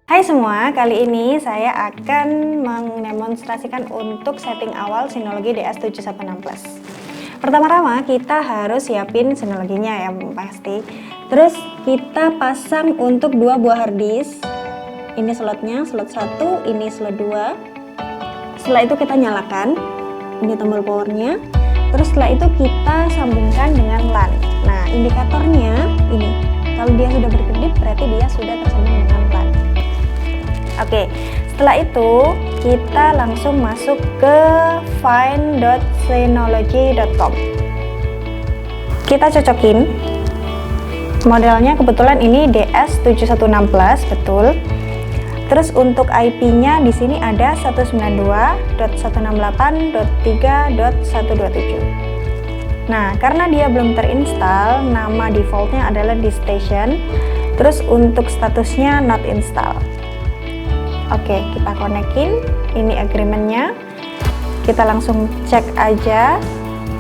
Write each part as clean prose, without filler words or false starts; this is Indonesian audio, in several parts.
Hai semua, kali ini saya akan mendemonstrasikan untuk setting awal Synology DS7116. Pertama-tama kita harus siapin Synology-nya ya pasti. Terus kita pasang untuk 2 buah harddisk. Ini slotnya, slot 1, ini slot 2. Setelah itu kita nyalakan, ini tombol powernya. Terus setelah itu kita sambungkan dengan LAN. Nah, indikatornya ini. Kalau dia sudah berkedip berarti dia sudah tersambung dengan LAN. Oke, setelah itu kita langsung masuk ke find.synology.com. Kita cocokin. Modelnya kebetulan ini DS7116, betul. Terus untuk IP-nya di sini ada 192.168.3.127. Nah, karena dia belum terinstall, nama defaultnya adalah DiskStation. Terus untuk statusnya not install. Oke, kita konekin. Ini agreementnya. Kita langsung cek aja,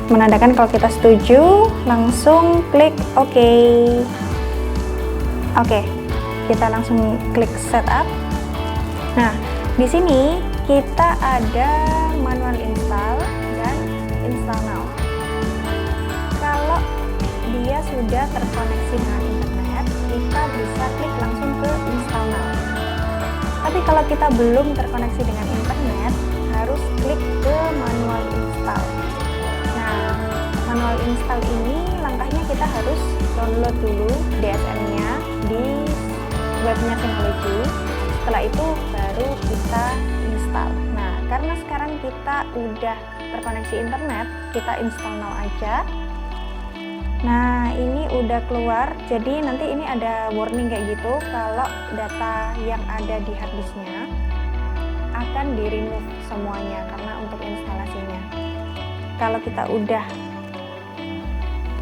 menandakan kalau kita setuju. Langsung klik OK. Oke, kita langsung klik setup. Nah, di sini kita ada manual install dan install now. Kalau dia sudah terkoneksi dengan internet, kita bisa klik langsung ke install now. Tapi kalau kita belum terkoneksi dengan internet, harus klik ke manual install. Nah, manual install ini langkahnya kita harus download dulu DSM-nya di webnya Synology. Setelah itu baru kita install. Nah, karena sekarang kita udah terkoneksi internet, kita install now aja. Nah, ini udah keluar, jadi nanti ini ada warning kayak gitu kalau data yang ada di harddisknya akan di-remove semuanya karena untuk instalasinya. Kalau kita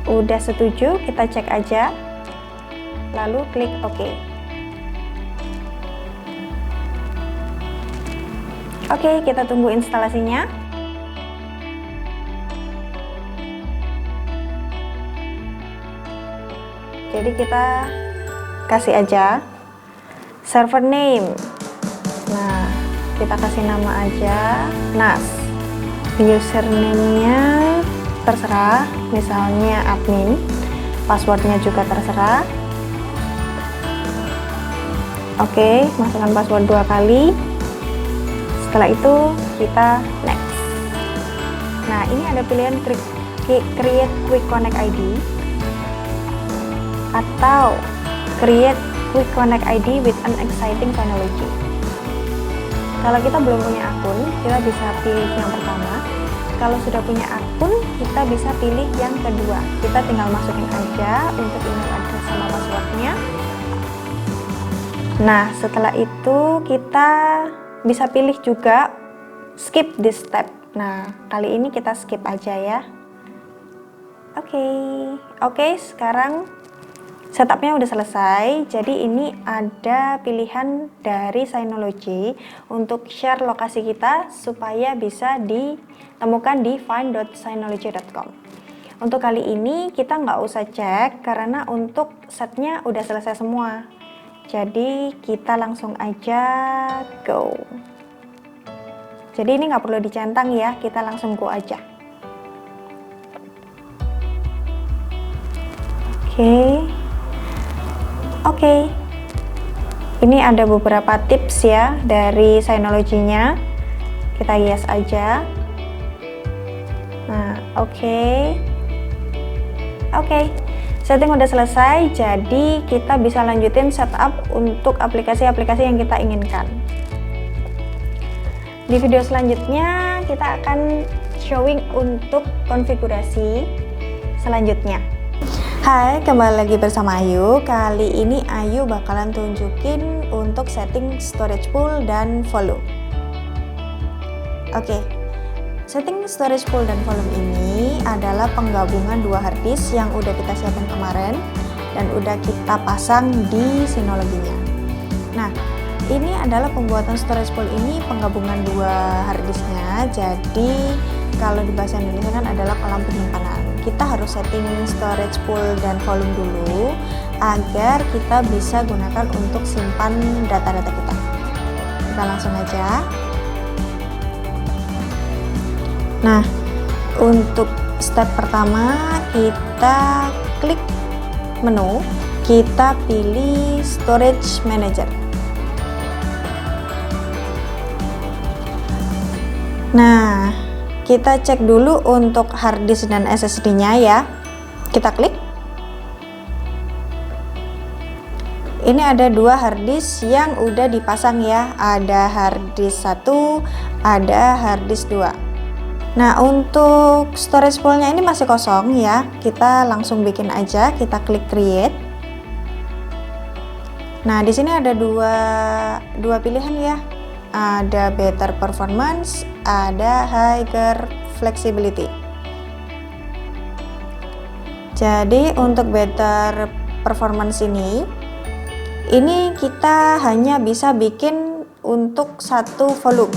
udah setuju, kita cek aja, lalu klik OK. Oke, kita tunggu instalasinya. Jadi kita kasih aja server name. Nah, kita kasih nama aja NAS. Username-nya terserah, misalnya admin. Passwordnya juga terserah. Oke, masukkan password 2 kali. Setelah itu kita next. Nah, ini ada pilihan create quick connect ID atau create quick connect ID with an exciting Synology. Kalau kita belum punya akun, kita bisa pilih yang pertama. Kalau sudah punya akun, kita bisa pilih yang kedua. Kita tinggal masukin aja untuk email address sama passwordnya. Nah, setelah itu kita bisa pilih juga skip this step. Nah, kali ini kita skip aja ya. Oke, sekarang setupnya udah selesai. Jadi ini ada pilihan dari Synology untuk share lokasi kita supaya bisa ditemukan di find.synology.com. Untuk kali ini kita nggak usah cek karena untuk setnya udah selesai semua. Jadi kita langsung aja go. Jadi ini nggak perlu dicentang ya, kita langsung go aja. Oke. Ini ada beberapa tips ya dari Synology-nya. Kita yes aja. Nah, oke. Setting udah selesai, jadi kita bisa lanjutin setup untuk aplikasi-aplikasi yang kita inginkan. Di video selanjutnya kita akan showing untuk konfigurasi selanjutnya. Hai, kembali lagi bersama Ayu. Kali ini Ayu bakalan tunjukin untuk setting storage pool dan volume. Oke, setting storage pool dan volume ini adalah penggabungan 2 harddisk yang udah kita siapkan kemarin dan udah kita pasang di Synology-nya. Nah, ini adalah pembuatan storage pool ini penggabungan dua harddisknya. Jadi kalau di bahasa Indonesia kan adalah kolam penyimpanan. Kita harus setting storage pool dan volume dulu agar kita bisa gunakan untuk simpan data-data kita. Kita langsung aja. Nah, untuk step pertama kita klik menu, kita pilih storage manager. Nah, kita cek dulu untuk harddisk dan SSD-nya ya. Kita klik. Ini ada dua harddisk yang udah dipasang ya. Ada harddisk 1, ada harddisk 2. Nah, untuk storage pool-nya ini masih kosong ya. Kita langsung bikin aja. Kita klik create. Nah, di sini ada dua pilihan ya. Ada better performance, ada higher flexibility. Jadi untuk better performance ini kita hanya bisa bikin untuk satu volume,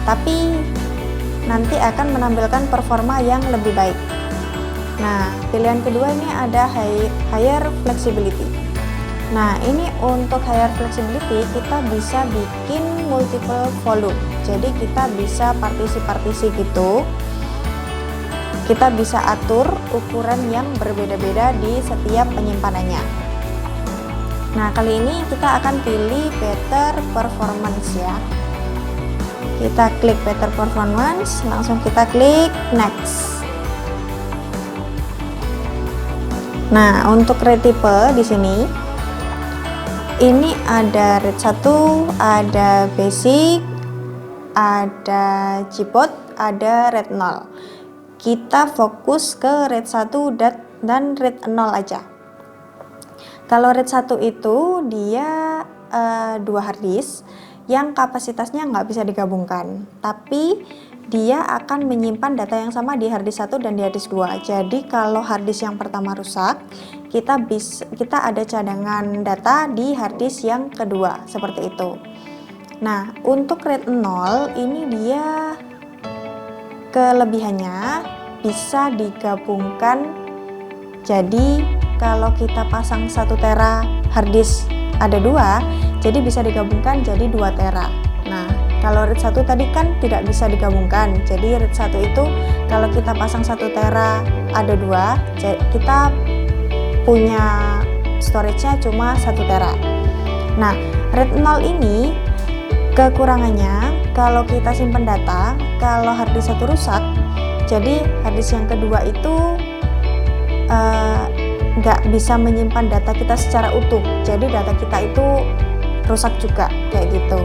tapi nanti akan menampilkan performa yang lebih baik. Nah, pilihan kedua ini ada higher flexibility. Nah, ini untuk higher flexibility kita bisa bikin multiple volume. Jadi kita bisa partisi-partisi gitu. Kita bisa atur ukuran yang berbeda-beda di setiap penyimpanannya. Nah, kali ini kita akan pilih better performance ya. Kita klik better performance, langsung kita klik next. Nah, untuk RAID tipe di sini ini ada RAID 1, ada basic, ada GPOT, ada RAID 0. Kita fokus ke RAID 1 dan RAID 0 aja. Kalau RAID 1 itu dia 2 harddisk yang kapasitasnya nggak bisa digabungkan, tapi dia akan menyimpan data yang sama di harddisk 1 dan di harddisk 2. Jadi kalau harddisk yang pertama rusak, kita ada cadangan data di harddisk yang kedua, seperti itu. Nah, untuk RAID 0 ini dia kelebihannya bisa digabungkan. Jadi kalau kita pasang 1 tera harddisk ada 2, jadi bisa digabungkan jadi 2 tera. Nah, kalau RAID 1 tadi kan tidak bisa digabungkan. Jadi RAID 1 itu kalau kita pasang 1 tera ada 2, kita punya storage-nya cuma 1 tera. Nah, RAID 0 ini kekurangannya kalau kita simpan data, kalau harddisk 1 rusak, jadi harddisk yang kedua itu nggak bisa menyimpan data kita secara utuh. Jadi data kita itu rusak juga, kayak gitu.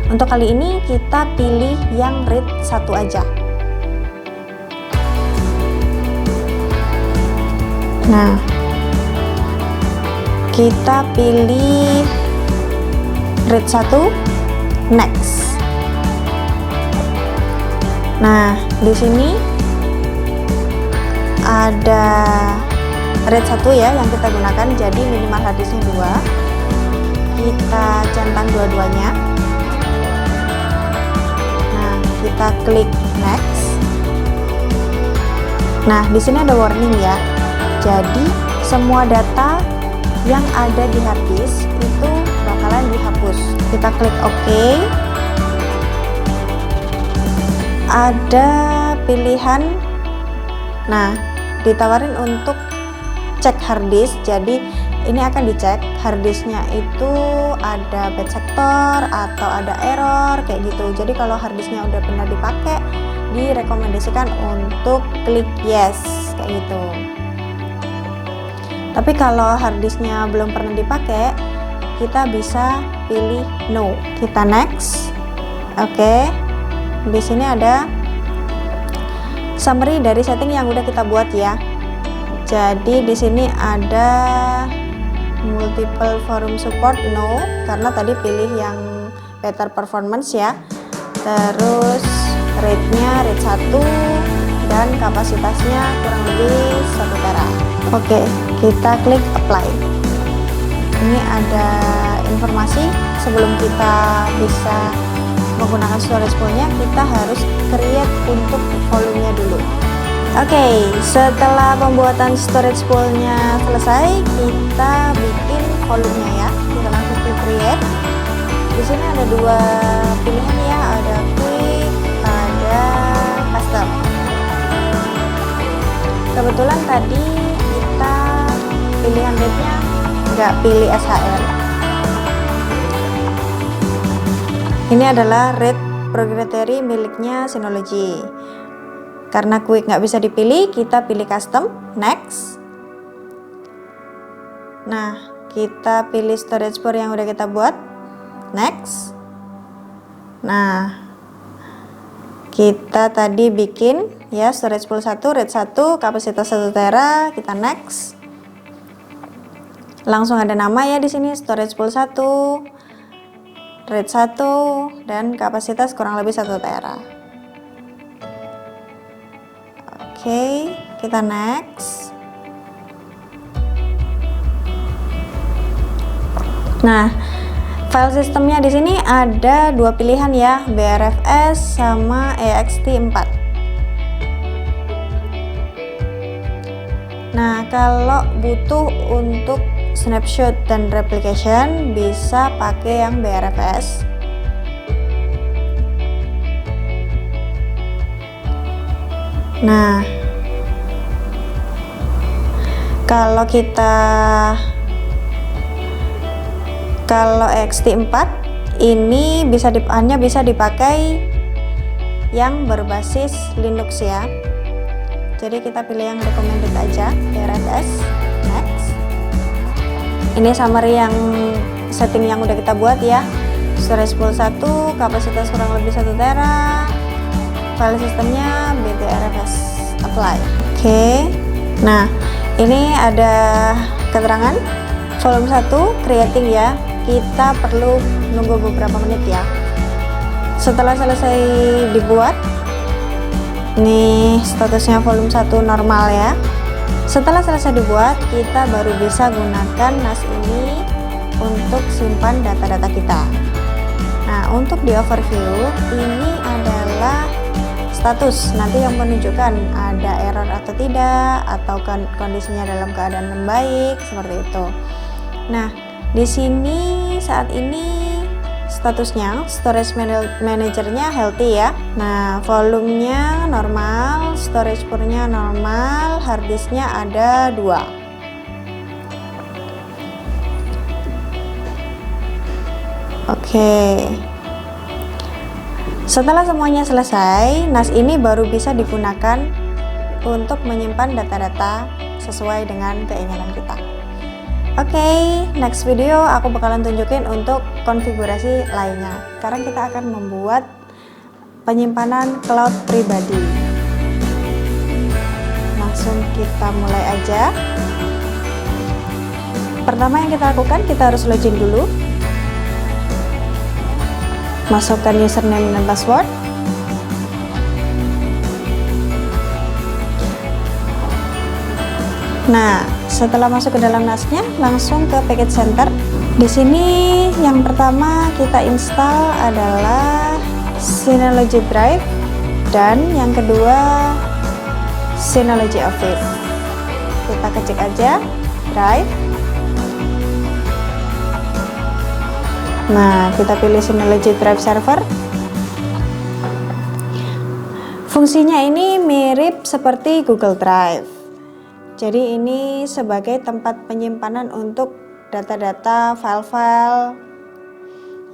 Untuk kali ini kita pilih yang RAID 1 aja. Nah, kita pilih RAID 1, next. Nah, di sini ada RAID 1 ya yang kita gunakan, jadi minimal harddisknya 2. Kita centang dua-duanya. Nah, kita klik next. Nah, di sini ada warning ya. Jadi semua data yang ada di harddisk itu bakalan dihapus. Kita klik OK. Ada pilihan, nah ditawarin untuk cek harddisk. Jadi ini akan dicek harddisknya itu ada bad sector atau ada error kayak gitu. Jadi kalau harddisknya udah pernah dipakai, direkomendasikan untuk klik yes kayak gitu. Tapi kalau harddisknya belum pernah dipakai, kita bisa pilih no. Kita next. Oke. Di sini ada summary dari setting yang udah kita buat ya. Jadi di sini ada multiple forum support no, karena tadi pilih yang better performance ya. Terus RAID-nya RAID 1 dan kapasitasnya kurang lebih 1 tera. Oke, kita klik apply. Ini ada informasi, sebelum kita bisa menggunakan storage poolnya, kita harus create untuk volumenya dulu. Oke, setelah pembuatan storage poolnya selesai, kita bikin volumenya ya. Kita langsung ke create. Di sini ada dua pilihan ya, ada quick, ada custom. Kebetulan tadi kita pilihan rate-nya nggak pilih SHR. Ini adalah rate proprietary miliknya Synology. Karena quick nggak bisa dipilih, kita pilih custom, next. Nah, kita pilih storage pool yang udah kita buat, next. Nah, kita tadi bikin ya storage pool 1, rate 1, kapasitas 1 tera, kita next. Langsung ada nama ya di sini, storage pool 1, rate 1, dan kapasitas kurang lebih 1 tera. Oke, kita next. Nah, file sistemnya di sini ada dua pilihan ya, BRFS sama ext4. Nah, kalau butuh untuk snapshot dan replication bisa pakai yang BRFS. Nah, kalau ext4 ini hanya bisa dipakai yang berbasis Linux ya. Jadi kita pilih yang recommended aja, BRFS, next. Ini summary yang setting yang udah kita buat ya. Storage pool 1, kapasitas kurang lebih 1 tera. File sistemnya BTRFS apply. Oke. Nah, ini ada keterangan volume 1 creating ya. Kita perlu nunggu beberapa menit ya. Setelah selesai dibuat, nih statusnya volume 1 normal ya. Setelah selesai dibuat, kita baru bisa gunakan NAS ini untuk simpan data-data kita. Nah, untuk di overview, ini adalah status nanti yang menunjukkan ada error atau tidak, atau kondisinya dalam keadaan membaik, seperti itu. Nah, di sini saat ini statusnya storage managernya healthy ya. Nah, volumenya normal, storage poolnya normal, hard disknya ada 2. Oke. Setelah semuanya selesai, NAS ini baru bisa digunakan untuk menyimpan data-data sesuai dengan keinginan kita. Oke, next video aku bakalan tunjukin untuk konfigurasi lainnya. Sekarang kita akan membuat penyimpanan cloud pribadi. Langsung kita mulai aja. Pertama yang kita lakukan, kita harus login dulu. Masukkan username dan password. Nah, setelah masuk ke dalam NAS-nya, langsung ke package center. Di sini yang pertama kita install adalah Synology Drive, dan yang kedua Synology Office. Kita kecek aja Drive. Nah, kita pilih Synology Drive Server. Fungsinya ini mirip seperti Google Drive. Jadi ini sebagai tempat penyimpanan untuk data-data, file-file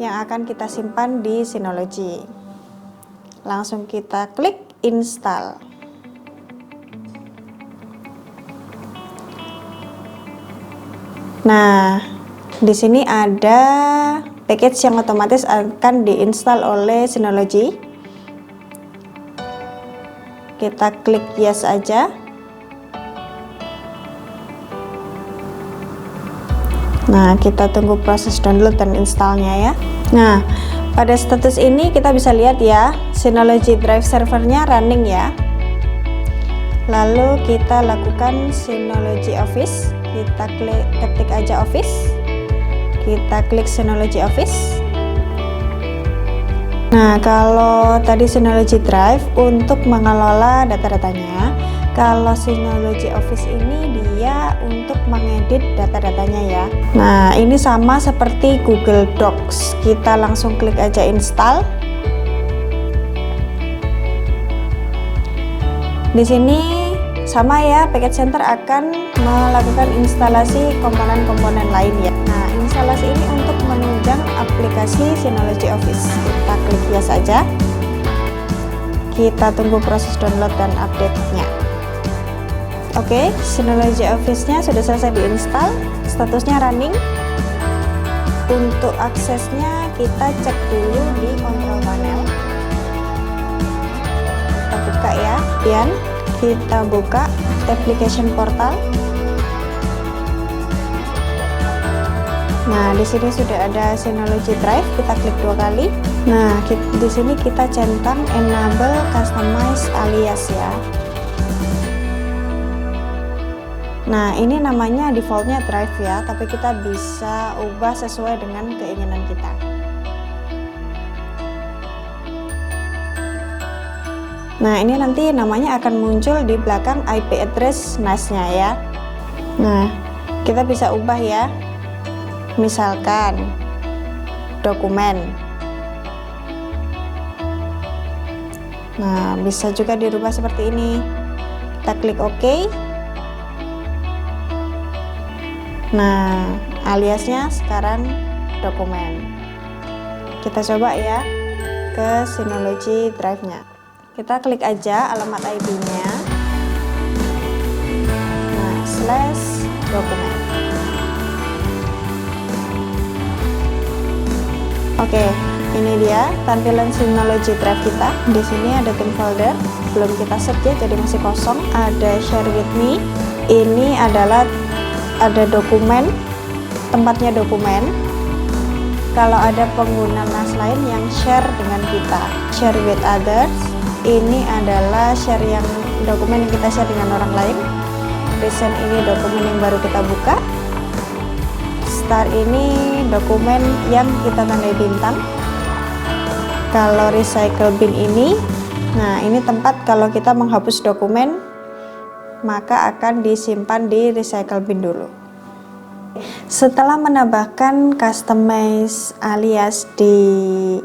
yang akan kita simpan di Synology. Langsung kita klik install. Nah, di sini ada package yang otomatis akan diinstal oleh Synology. Kita klik yes aja. Nah, kita tunggu proses download dan installnya ya. Nah, pada status ini kita bisa lihat ya, Synology Drive servernya running ya. Lalu kita lakukan Synology Office. Kita ketik aja Office. kita klik Synology Office. Nah, kalau tadi Synology Drive untuk mengelola data-datanya, kalau Synology Office ini dia untuk mengedit data-datanya ya. Nah, ini sama seperti Google Docs. Kita langsung klik aja install. Di sini sama ya, Package Center akan melakukan instalasi komponen-komponen lain ya. Nah, instalasi ini untuk menunjang aplikasi Synology Office. Kita klik yes saja. Kita tunggu proses download dan update-nya. Oke, Synology Office-nya sudah selesai diinstal, statusnya running. Untuk aksesnya kita cek dulu di control panel. Kita buka ya, kemudian kita buka application portal. Nah, di sini sudah ada Synology Drive, kita klik 2 kali. Nah, di sini kita centang enable customize alias ya. Nah, ini namanya defaultnya Drive ya, tapi kita bisa ubah sesuai dengan keinginan kita. Nah, ini nanti namanya akan muncul di belakang IP address NAS-nya ya. Nah, kita bisa ubah ya. Misalkan dokumen. Nah, bisa juga dirubah seperti ini. Kita klik OK. Nah, aliasnya sekarang dokumen. Kita coba ya ke Synology Drive-nya. Kita klik aja alamat IP-nya. Nah, /dokumen. Oke, ini dia tampilan Synology Drive kita. Di sini ada tim folder, belum kita set ya, jadi masih kosong. Ada share with me. Ini adalah ada dokumen, tempatnya dokumen. Kalau ada pengguna NAS lain yang share dengan kita, share with others. Ini adalah share yang dokumen yang kita share dengan orang lain. Recent ini dokumen yang baru kita buka. Start ini dokumen yang kita tandai bintang. Kalau recycle bin ini, nah ini tempat kalau kita menghapus dokumen maka akan disimpan di recycle bin dulu. Setelah menambahkan customize alias di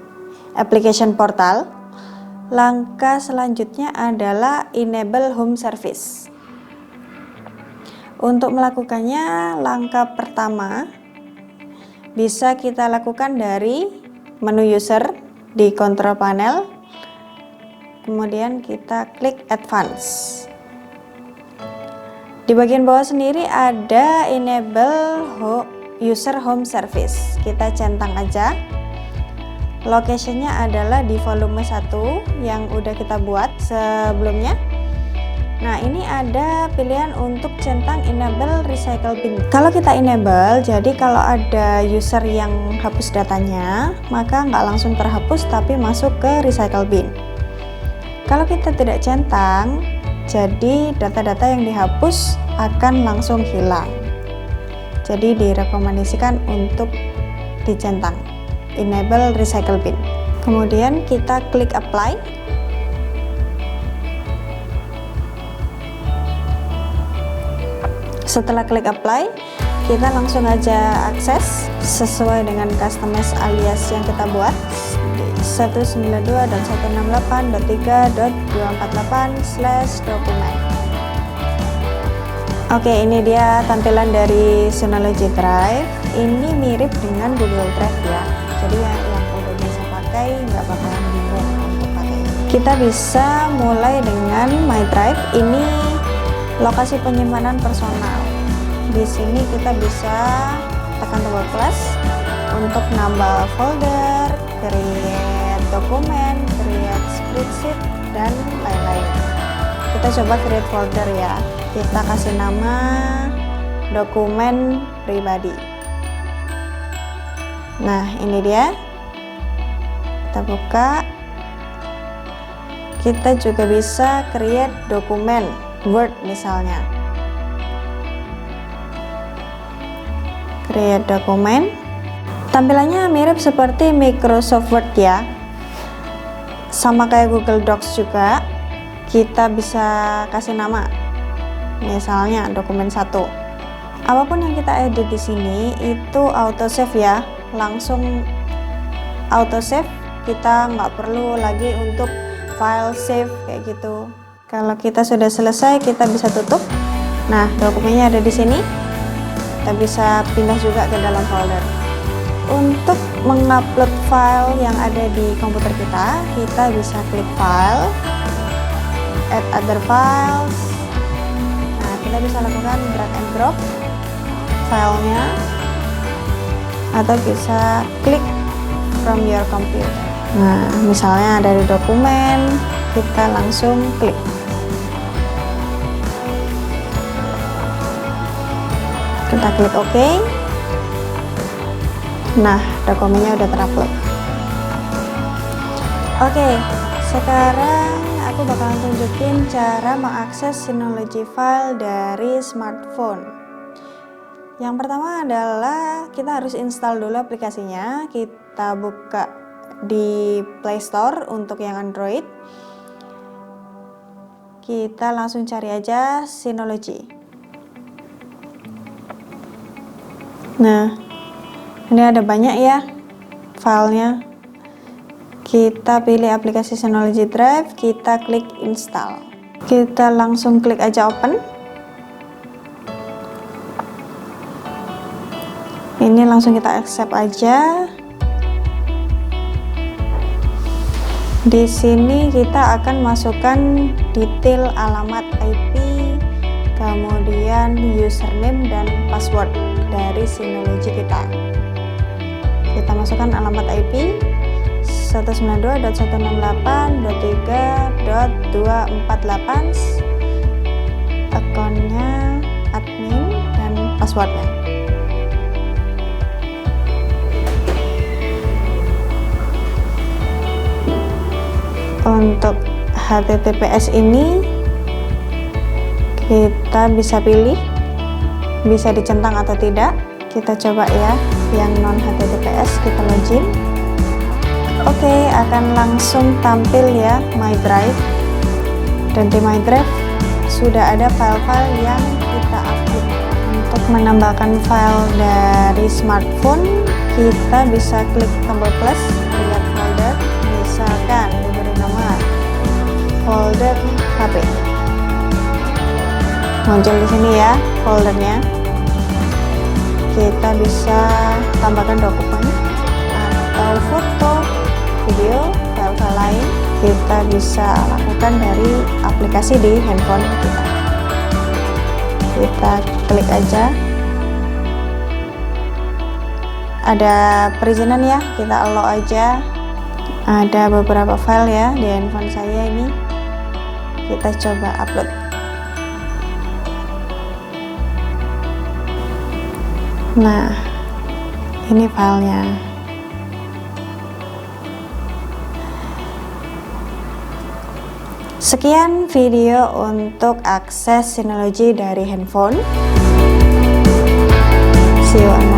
application portal, langkah selanjutnya adalah enable home service. Untuk melakukannya, langkah pertama bisa kita lakukan dari menu user di control panel, kemudian kita klik advance. Di bagian bawah sendiri ada enable user home service. Kita centang aja. Location-nya adalah di volume 1 yang udah kita buat sebelumnya. Nah, ini ada pilihan untuk centang enable recycle bin. Kalau kita enable, jadi kalau ada user yang hapus datanya, maka nggak langsung terhapus tapi masuk ke recycle bin. Kalau kita tidak centang, jadi data-data yang dihapus akan langsung hilang. Jadi direkomendasikan untuk dicentang enable recycle bin. Kemudian kita klik apply. Setelah klik apply, kita langsung aja akses sesuai dengan customize alias yang kita buat, 192.168.3.248/dokumen. Oke, ini dia tampilan dari Synology Drive. Ini mirip dengan Google Drive ya, jadi yang udah bisa pakai nggak bakalan bingung untuk pakai ini. Kita bisa mulai dengan My Drive. Ini lokasi penyimpanan personal. Di sini kita bisa tekan tombol plus untuk nambah folder, create dokumen, create spreadsheet, dan lain-lain. Kita coba create folder ya. Kita kasih nama dokumen pribadi. Nah, ini dia. Kita buka. Kita juga bisa create dokumen Word misalnya. Create dokumen. Tampilannya mirip seperti Microsoft Word ya, sama kayak Google Docs juga. Kita bisa kasih nama, misalnya dokumen 1. Apapun yang kita edit di sini itu auto save ya, langsung auto save. Kita nggak perlu lagi untuk file save kayak gitu. Kalau kita sudah selesai, kita bisa tutup. Nah, dokumennya ada di sini. Kita bisa pindah juga ke dalam folder. Untuk mengupload file yang ada di komputer kita bisa klik file, add other files. Nah, kita bisa lakukan drag and drop filenya, atau bisa klik from your computer. Nah, misalnya dari dokumen, kita langsung klik. Kita klik OK. Nah, dokumennya udah terupload. Oke, sekarang aku bakalan tunjukin cara mengakses Synology file dari smartphone. Yang pertama adalah kita harus install dulu aplikasinya. Kita buka di Play Store untuk yang Android. Kita langsung cari aja Synology. Nah, ini ada banyak ya filenya. Kita pilih aplikasi Synology Drive, kita klik install. Kita langsung klik aja open. Ini langsung kita accept aja. Di sini kita akan masukkan detail alamat IP, kemudian username dan password dari Synology kita. Kita masukkan alamat IP 192.168.3.248, akunnya admin, dan passwordnya. Untuk HTTPS ini kita bisa pilih, bisa dicentang atau tidak. Kita coba ya yang non HTTPS, kita login. Oke, akan langsung tampil ya My Drive, dan di My Drive sudah ada file-file yang kita upload. Untuk menambahkan file dari smartphone, kita bisa klik tombol plus, lihat folder, misalkan diberi nama folder HP. Muncul di sini ya foldernya. Kita bisa tambahkan dokumen atau foto, video, file-file lain. Kita bisa lakukan dari aplikasi di handphone kita. Kita klik aja. Ada perizinan ya, kita allow aja. Ada beberapa file ya di handphone saya ini. Kita coba upload. Nah, ini filenya. Sekian video untuk akses Synology dari handphone. See you on